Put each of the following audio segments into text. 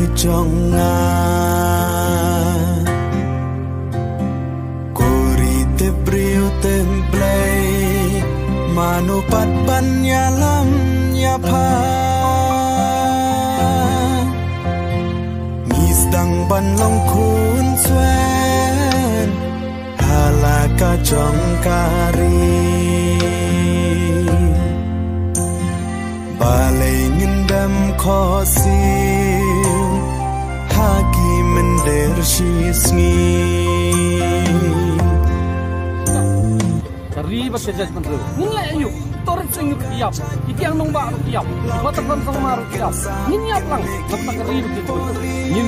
ijonga kuri te briu templay manupat banyalam nyapa misdang ban long kun swen halaka jongkari balai ngendam khosil hagi mender shisngi riba ke judgment ru nilai ayu torit sing yap ikiang nong ba yap batak ban sang mar yap nin yap lang batak riba ke nin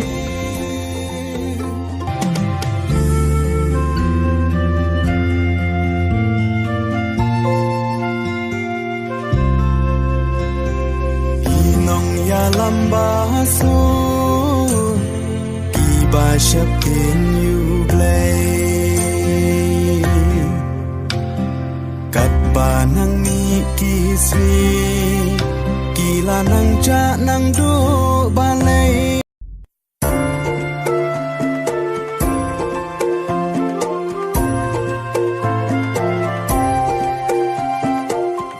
inong ya lambaso iba shapin you play nang ni kiswi kila nang ja nang du balai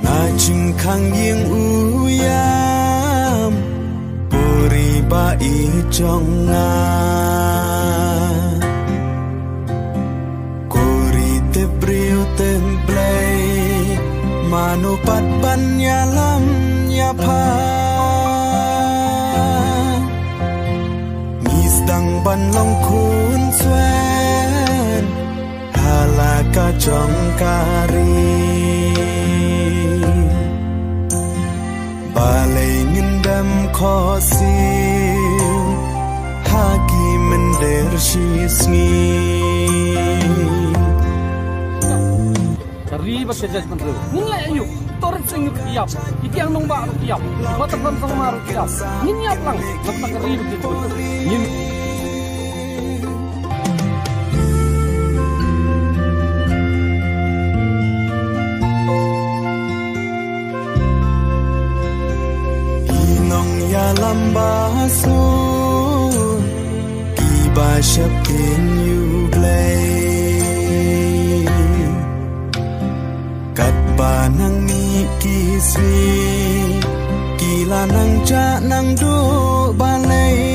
na jing khang ying uyam puri ba I jonga kuri te briu templay manupat banyalam nyapa misdang ban long kun swen halaka jongkari balai ngendam khosil hagi mender shisngi riba ke judgment ru nilai ayu torit sing yap ikiang nong ba yap batak ban sang mar yap nin yap lang batak riba ke nin inong ya lambaso iba shapin you play nang ni kiswi kila nang ja nang du balai